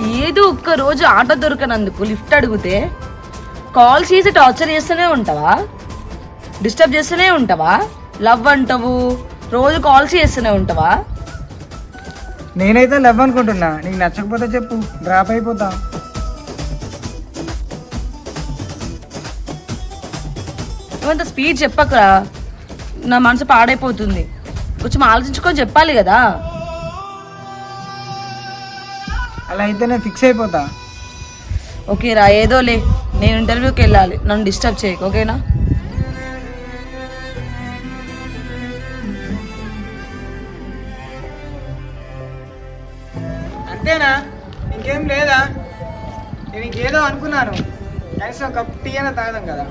ఏదో ఒక్క రోజు ఆటో దొరకనందుకు లిఫ్ట్ అడిగితే కాల్ చేసి టార్చర్ చేస్తూనే ఉంటావా? డిస్టర్బ్ చేస్తూనే ఉంటావా? లవ్ అంటావు, రోజు కాల్స్ చేస్తూనే ఉంటావా? నేనైతే లవ్ అనుకుంటున్నా, నీకు నచ్చకపోతే చెప్పు, డ్రాప్ అయిపోతా. ఏమంత స్పీడ్ చెప్పకరా, నా మనసు పాడైపోతుంది. కొంచెం ఆలోచించుకొని చెప్పాలి కదా. అలా అయితే నేను ఫిక్స్ అయిపోతా. ఓకే రా, ఏదోలే, నేను ఇంటర్వ్యూకి వెళ్ళాలి, నన్ను డిస్టర్బ్ చేయకు, ఓకేనా? అంతేనా? ఇంకేం లేదా? నేను ఇంకేదో అనుకున్నాను, కనీసం కప్ టీ అయినా తాగదాం కదా.